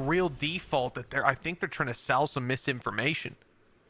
real default that I think they're trying to sell some misinformation.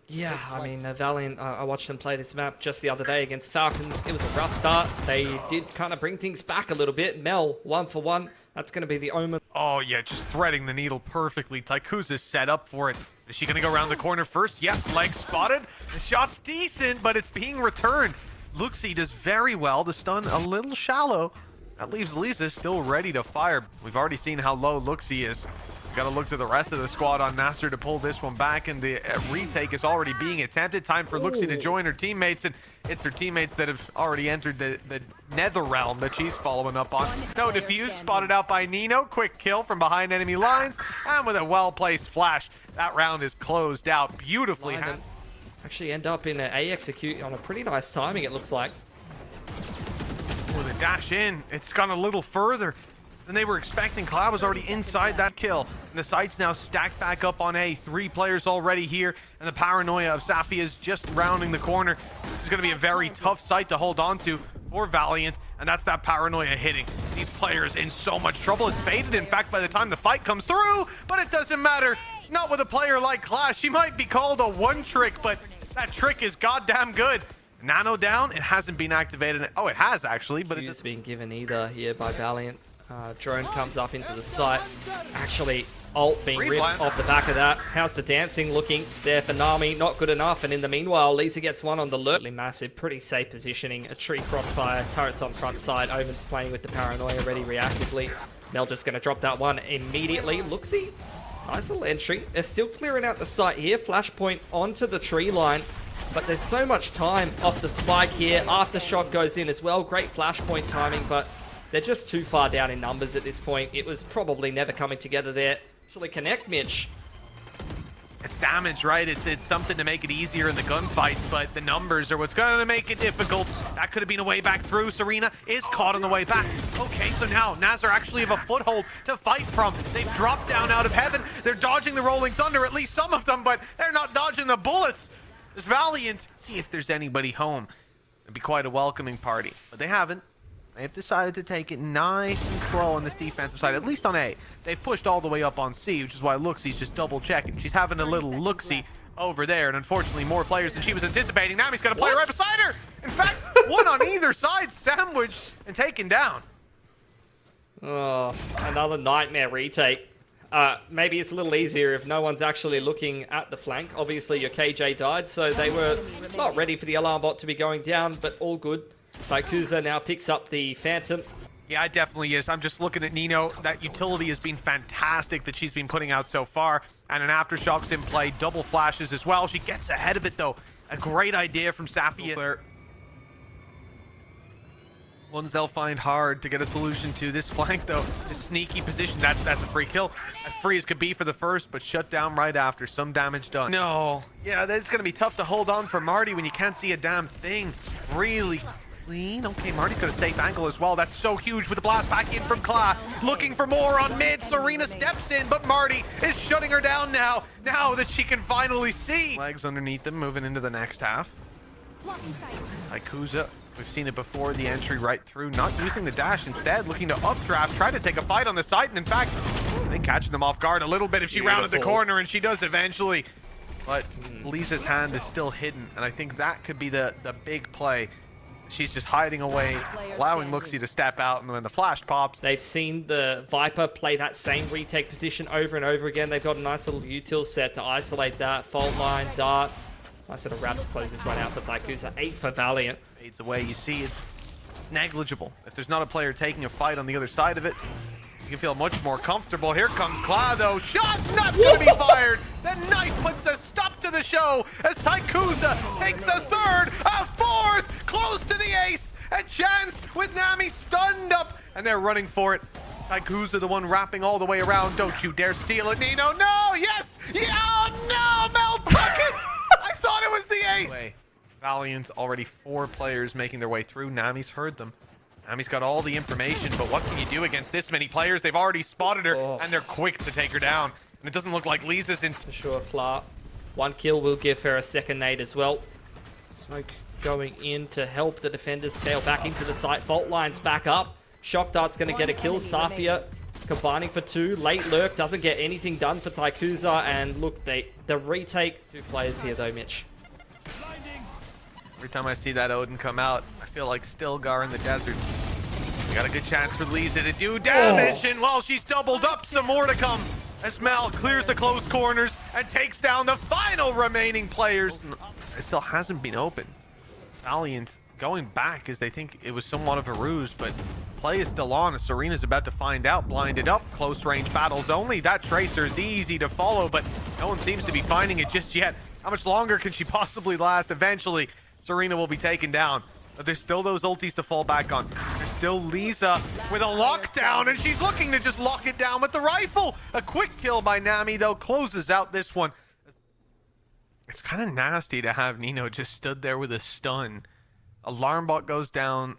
Yeah, I mean, Valiant, I watched them play this map just the other day against Falcons. It was a rough start. They did kind of bring things back a little bit. Mel, 1 for 1. That's going to be the omen. Oh, yeah, just threading the needle perfectly. Taikuza's set up for it. Is she going to go around the corner first? Yep, leg spotted. The shot's decent, but it's being returned. Luxi does very well. The stun a little shallow. That leaves Lisa still ready to fire. We've already seen how low Luxi is. Got to look to the rest of the squad on NASR to pull this one back, and the retake is already being attempted. Time for Luxi to join her teammates, and it's her teammates that have already entered the nether realm that she's following up on. No defuse, spotted out by Nino. Quick kill from behind enemy lines, and with a well-placed flash, that round is closed out beautifully. Actually end up in an A execute on a pretty nice timing, it looks like. Oh, the dash in. It's gone a little further than they were expecting. Cloud was already sight's that kill. And the sights now stacked back up on A. 3 players already here, and the paranoia of Safi is just rounding the corner. This is going to be a very tough site to hold on to for Valiant, and that's that paranoia hitting. These players in so much trouble. It's faded, in fact, by the time the fight comes through, but it doesn't matter. Not with a player like Clash. She might be called a one trick, but that trick is goddamn good. Nano down. It hasn't been activated. Oh, it has actually, but it's been given either here by Valiant. Drone comes up into the site. Actually, ult being ripped off the back of that. How's the dancing looking there for Nami? Not good enough. And in the meanwhile, Lisa gets one on the lurk. Massive, pretty safe positioning. A tree crossfire. Turrets on front side. Omen's playing with the paranoia ready reactively. Mel just going to drop that one immediately. Looksy. Nice little entry. They're still clearing out the site here. Flashpoint onto the tree line. But there's so much time off the spike here. Aftershock goes in as well. Great flashpoint timing, but they're just too far down in numbers at this point. It was probably never coming together there. Actually connect, Mitch. It's damage, right? It's something to make it easier in the gunfights, but the numbers are what's going to make it difficult. That could have been a way back through. Serena is caught on the way back. Okay, so now NASR actually have a foothold to fight from. They've dropped down out of heaven. They're dodging the rolling thunder, at least some of them, but they're not dodging the bullets. This Valiant, see if there's anybody home. It'd be quite a welcoming party, but they haven't. They've decided to take it nice and slow on this defensive side, at least on A. They've pushed all the way up on C, which is why Luxie's just double checking. She's having a little look-see over there, and unfortunately more players than she was anticipating. Nami's got a player right beside her. In fact, one on either side sandwiched and taken down. Oh, another nightmare retake. Maybe it's a little easier if no one's actually looking at the flank. Obviously your KJ died, so they were not ready for the alarm bot to be going down, but all good. Taikuza now picks up the Phantom. Yeah, it definitely is. I'm just looking at Nino. That utility has been fantastic that she's been putting out so far. And an Aftershock's in play. Double flashes as well. She gets ahead of it, though. A great idea from Safia. Ones they'll find hard to get a solution to. This flank, though, is sneaky position. That's a free kill. As free as could be for the first, but shut down right after. Some damage done. No. Yeah, that's going to be tough to hold on for Marty when you can't see a damn thing. Really clean. Okay, Marty's got a safe angle as well. That's so huge with the blast back in from Kla. Looking for more on mid. Serena steps in, but Marty is shutting her down now. Now that she can finally see. Legs underneath them, moving into the next half. Taikuza, we've seen it before, the entry right through, not using the dash, instead looking to updraft, try to take a fight on the side, and in fact, they catching them off guard a little bit if she rounded the corner, and she does eventually. But Lisa's hand is still hidden, and I think that could be the big play. She's just hiding away, allowing Luxie to step out, and when the flash pops. They've seen the Viper play that same retake position over and over again. They've got a nice little util set to isolate that. Fault line, dart. Nice little wrap to close this one out for Taikuza. 8 for Valiant. Fades away. You see it's negligible. If there's not a player taking a fight on the other side of it, you can feel much more comfortable. Here comes Kla, though. Shot not going to be fired. The knife puts a stop to the show as Taikuza takes a third, a fourth, close to the ace. A chance with Nami stunned up, and they're running for it. Taikuza, the one wrapping all the way around. Don't you dare steal it, Nino. No, yes. Yeah, oh, no, Mel took it. I thought it was the ace. Valiant, already 4 players making their way through. Nami's heard them. Nami's got all the information, but what can you do against this many players? They've already spotted her, and they're quick to take her down. And it doesn't look like Lisa's in. For sure, Clark. 1 kill will give her a second nade as well. Smoke going in to help the defenders scale back into the site. Fault lines back up. Shock Dart's going to get a kill. Safia combining for 2. Late lurk doesn't get anything done for Taikuza, and look, the retake. 2 players here though, Mitch. Every time I see that Odin come out, I feel like Stilgar in the desert. We got a good chance for Lisa to do damage, and while she's doubled up, some more to come. As Mel clears the close corners and takes down the final remaining players. It still hasn't been open. Valiant going back as they think it was somewhat of a ruse, but play is still on as Serena's about to find out. Blinded up, close range battles only. That Tracer is easy to follow, but no one seems to be finding it just yet. How much longer can she possibly last? Eventually, Serena will be taken down. But there's still those ultis to fall back on. There's still Lisa with a lockdown, and she's looking to just lock it down with the rifle. A quick kill by Nami, though, closes out this one. It's kind of nasty to have Nino just stood there with a stun. Alarm bot goes down,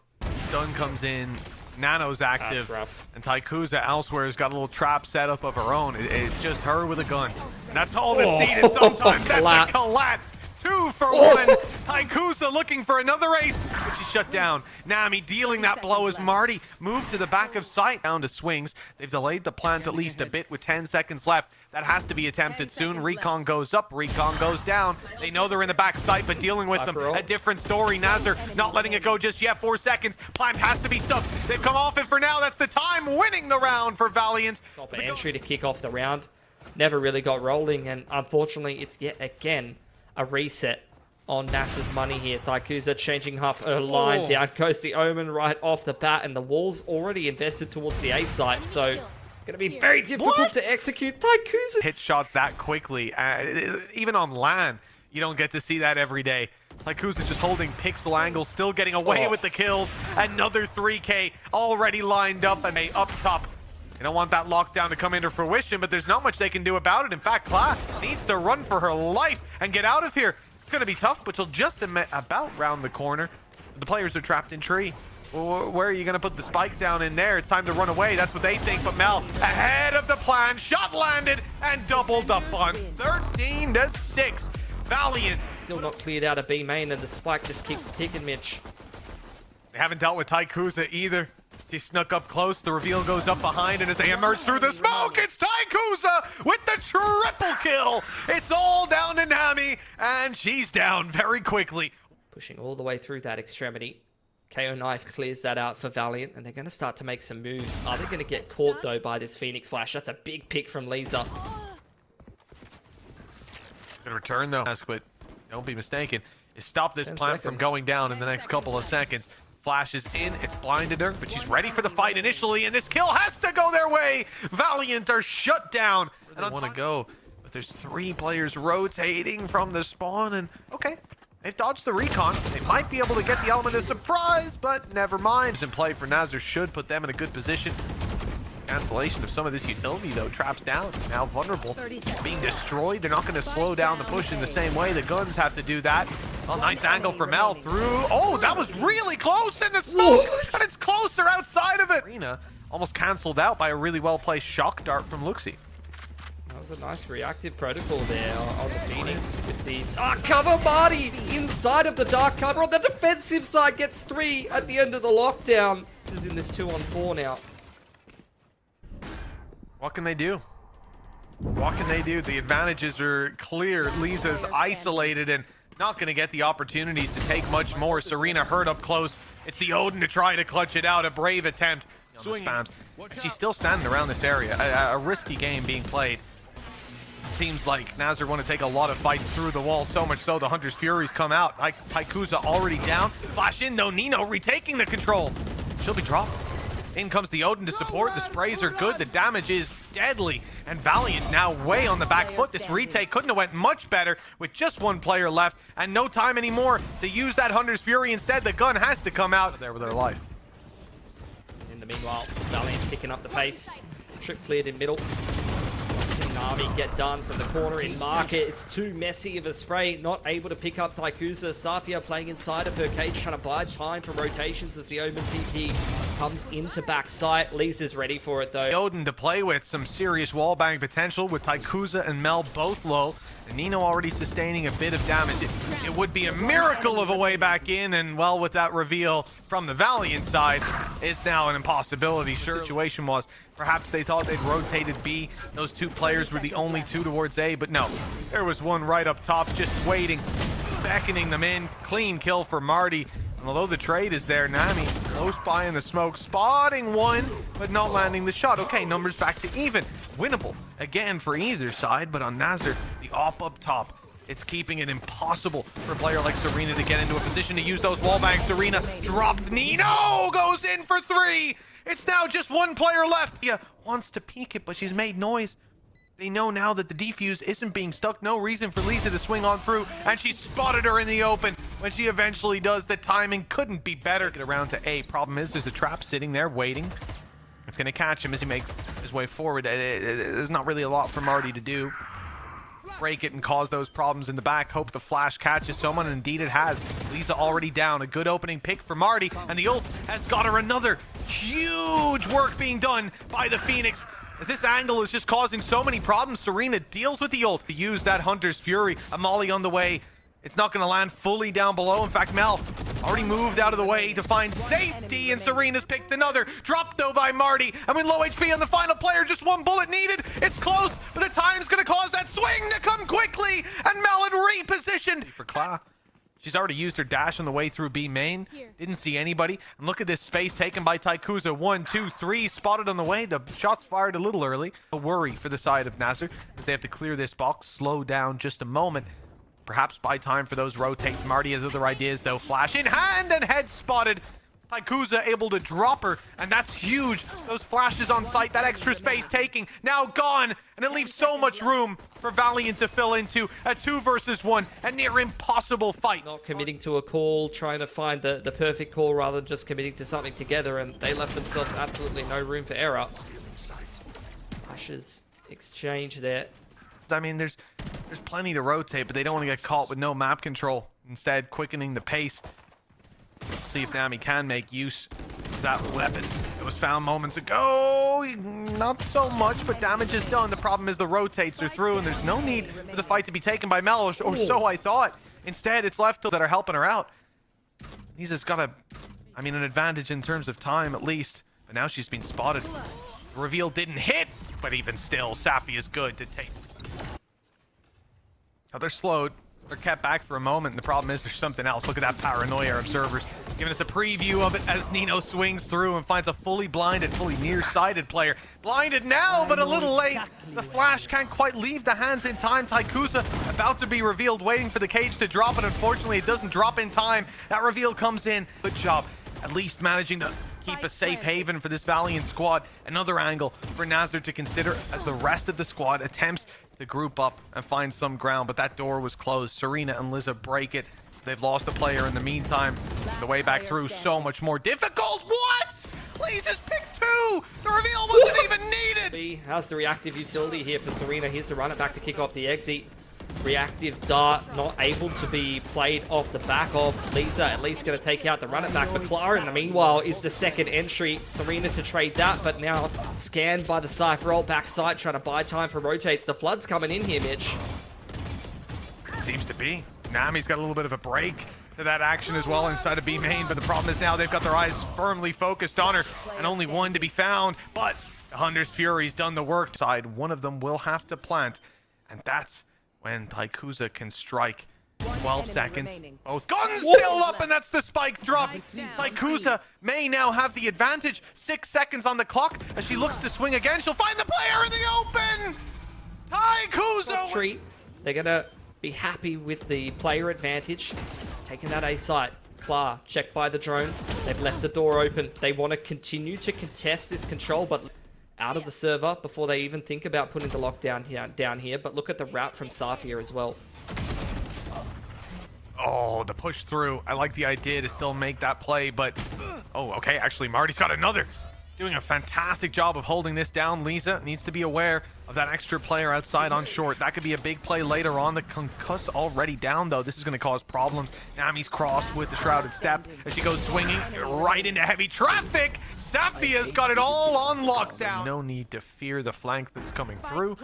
stun comes in, Nano's active, and Taikuza elsewhere has got a little trap set up of her own. It's just her with a gun. And that's all that's needed sometimes. That's a collat. 2 for 1. Taikuza looking for another ace, but she's shut down. Nami dealing that blow as Marty moved to the back of sight. Down to swings. They've delayed the plant at least a bit with 10 seconds left. That has to be attempted soon. Recon goes up, Recon goes down. They know they're in the back sight, but dealing with them, a different story. NASR not letting it go just yet. 4 seconds. Plant has to be stuck. They've come off it for now. That's the time, winning the round for Valiant. Top entry to kick off the round. Never really got rolling, and unfortunately, it's yet again a reset on NASR's money here. Taikuza changing up her line. Down goes the Omen right off the bat, and the wall's already invested towards the A site, so going to be very difficult to execute. Taikuza hit shots that quickly. Even on LAN, you don't get to see that every day. Taikuza just holding pixel angles, still getting away with the kills. Another 3K already lined up, and they up top. They don't want that lockdown to come into fruition, but there's not much they can do about it. In fact, Class needs to run for her life and get out of here. It's going to be tough, but she'll just about round the corner. The players are trapped in tree. Where are you going to put the spike down in there? It's time to run away. That's what they think, but Mel ahead of the plan. Shot landed and doubled up on 13-6. Valiant. Still not cleared out of B main, and the spike just keeps ticking, Mitch. They haven't dealt with Taikuza either. She snuck up close. The reveal goes up behind, and as they emerge through the smoke, it's Taikuza with the triple kill. It's all down to Nami, and she's down very quickly. Pushing all the way through that extremity. KO Knife clears that out for Valiant, and they're going to start to make some moves. Are they going to get caught, though, by this Phoenix Flash? That's a big pick from Lisa. Good return, though. But don't be mistaken. Stop this plant from going down in the next couple of seconds. Flash is in, it's blinded her, but she's ready for the fight initially, and this kill has to go their way. Valiant are shut down. And I want to go, but there's 3 players rotating from the spawn, and okay, they've dodged the recon. They might be able to get the element of surprise, but never mind. In play for NASR should put them in a good position. Cancellation of some of this utility, though. Traps down, now vulnerable, being destroyed. They're not going to slow down the push in the same way. The guns have to do that. Oh, nice angle for Mel through. Oh, that was really close in the smoke, and it's closer outside of it. Arena almost canceled out by a really well-placed shock dart from Luxie. That was a nice reactive protocol there on the Phoenix with the dark cover. Marty inside of the dark cover on the defensive side gets 3 at the end of the lockdown. This is in this 2-on-4 now. What can they do? What can they do? The advantages are clear. Lisa's isolated and not going to get the opportunities to take much more. Serena hurt up close. It's the Odin to try to clutch it out. A brave attempt. Swing spams. She's still standing around this area. A risky game being played. Seems like NASR want to take a lot of fights through the wall, so much so the Hunter's Furies come out. Taikuza already down. Flash in though. Nino retaking the control. She'll be dropped. In comes the Odin to support. The sprays are good. The damage is deadly. And Valiant now way on the back foot. This retake couldn't have went much better with just 1 player left and no time anymore to use that Hunter's Fury. Instead, the gun has to come out there with their life. In the meanwhile, Valiant picking up the pace. Trip cleared in middle. Nami get done from the corner in market. It's too messy of a spray. Not able to pick up Taikuza. Safia playing inside of her cage, trying to buy time for rotations as the Omen TP comes into backside. Lisa's ready for it though. Odin to play with, some serious wallbang potential with Taikuza and Mel both low. And Nino already sustaining a bit of damage. It would be a miracle of a way back in, and well, with that reveal from the Valiant side, it's now an impossibility. Sure, the situation was perhaps they thought they'd rotated B. Those two players were the only two towards A, but no. There was one right up top just waiting, beckoning them in. Clean kill for Marty. And although the trade is there, Nami close by in the smoke, spotting one, but not landing the shot. Okay, numbers back to even. Winnable again for either side, but on NASR, the op up top, it's keeping it impossible for a player like Serena to get into a position to use those wall bangs. Serena dropped. Nino goes in for 3. It's now just one player left. Yeah, wants to peek it, but she's made noise. They know now that the defuse isn't being stuck. No reason for Lisa to swing on through, and she spotted her in the open. When she eventually does, the timing couldn't be better. Get around to A. Problem is, there's a trap sitting there waiting. It's going to catch him as he makes his way forward. There's not really a lot for Marty to do. Break it and cause those problems in the back. Hope the flash catches someone, and indeed it has. Lisa already down. A good opening pick for Marty, and the ult has got her another. Huge work being done by the Phoenix. As this angle is just causing so many problems, Serena deals with the ult to use that Hunter's Fury. A molly on the way. It's not going to land fully down below. In fact, Mel already moved out of the way to find safety, and Serena's picked another. Dropped, though, by Marty. And with low HP on the final player, just one bullet needed. It's close, but the time's going to cause that swing to come quickly. And Mel had repositioned for Kla. She's already used her dash on the way through B main. Didn't see anybody. And look at this space taken by Taikuza. 1, 2, 3 spotted on the way. The shots fired a little early. A worry for the side of NASR as they have to clear this box. Slow down just a moment. Perhaps buy time for those rotates. Marty has other ideas though. Flash in hand and head spotted. Taikuza able to drop her, and that's huge. Those flashes on site, that extra space taking, now gone, and it leaves so much room for Valiant to fill into a 2 versus 1, a near impossible fight. Not committing to a call, trying to find the perfect call rather than just committing to something together, and they left themselves absolutely no room for error. Flashes exchange there. I mean, there's plenty to rotate, but they don't want to get caught with no map control. Instead, quickening the pace. See if Nami can make use of that weapon. It was found moments ago. Not so much, but damage is done. The problem is the rotates are through, and there's no need for the fight to be taken by Mel, or so I thought. Instead, it's left to that are helping her out. Lisa's got an advantage in terms of time, at least. But now she's been spotted. The reveal didn't hit, but even still, Safi is good to take. Now they're slowed. They're kept back for a moment, and the problem is there's something else. Look at that paranoia, observers. Giving us a preview of it as Nino swings through and finds a fully blinded, fully nearsighted player. Blinded now, but a little late. The flash can't quite leave the hands in time. Taikuza about to be revealed, waiting for the cage to drop, and unfortunately it doesn't drop in time. That reveal comes in. Good job. At least managing to keep a safe haven for this Valiant squad. Another angle for NASR to consider as the rest of the squad attempts to group up and find some ground, but that door was closed. Serena and Liza break it. They've lost a player in the meantime. The way back through so much more difficult. What? Lisa's picked 2. The reveal wasn't even needed. B has the reactive utility here for Serena. Here's to run it back to kick off the exit. Reactive dart not able to be played off the back of Lisa. At least going to take out the run it back. But Clara in the meanwhile is the second entry. Serena to trade that, but now scanned by the Cypher ult backside, trying to buy time for rotates. The flood's coming in here, Mitch. Seems to be. Nami's got a little bit of a break to that action as well inside of B main, but the problem is now they've got their eyes firmly focused on her, and only one to be found. But the Hunter's Fury's done the work. Side, one of them will have to plant, and that's when Taikuza can strike. 12 seconds. Both guns still up, and that's the spike drop. Taikuza may now have the advantage. 6 seconds on the clock as she looks to swing again. She'll find the player in the open. Taikuza. Treat. They're gonna be happy with the player advantage. Taking that A site. Klar checked by the drone. They've left the door open. They want to continue to contest this control, but out of the server before they even think about putting the lockdown down here. But look at the route from Safia as well. Oh, the push through. I like the idea to still make that play, but oh, okay, actually Marty's got another. Doing a fantastic job of holding this down. Lisa needs to be aware of that extra player outside on short. That could be a big play later on. The concuss already down, though. This is going to cause problems. Nami's crossed with the Shrouded Step as she goes swinging right into heavy traffic. Safia's got it all on lockdown. No need to fear the flank that's coming through.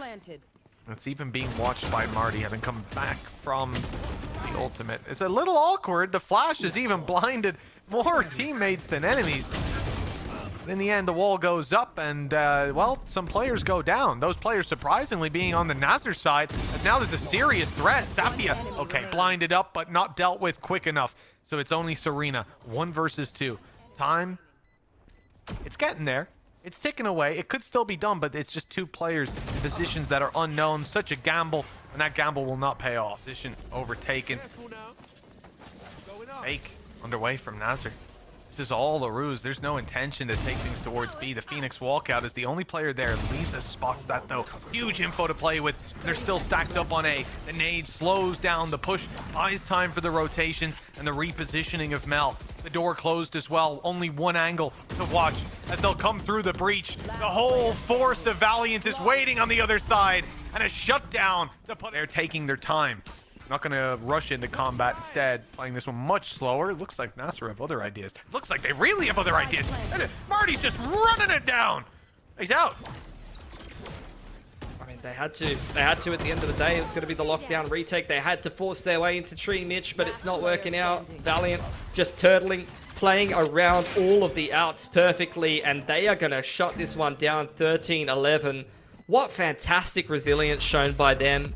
It's even being watched by Marty, having come back from the ultimate. It's a little awkward. The flash has even blinded more teammates than enemies. But in the end, the wall goes up, and, well, some players go down. Those players, surprisingly, being on the NASR side, as now there's a serious threat. Safia, okay, blinded up, but not dealt with quick enough. So it's only Serena, 1 versus 2. Time, it's getting there. It's ticking away. It could still be done, but it's just 2 players in positions that are unknown. Such a gamble, and that gamble will not pay off. Position overtaken. Fake underway from NASR. This is all a ruse. There's no intention to take things towards B. The Phoenix walkout is the only player there. Lisa spots that, though. Huge info to play with. They're still stacked up on A. The nade slows down the push, buys time for the rotations and the repositioning of Mel. The door closed as well. Only one angle to watch as they'll come through the breach. The whole force of Valiant is waiting on the other side, and a shutdown to put. They're taking their time. Not going to rush into combat, instead playing this one much slower. It looks like NASR have other ideas. Looks like they really have other ideas. And Marty's just running it down. He's out. I mean, they had to at the end of the day. It's going to be the lockdown retake. They had to force their way into Tree Mitch, but it's not working out. Valiant just turtling, playing around all of the outs perfectly, and they are going to shut this one down 13-11. What fantastic resilience shown by them.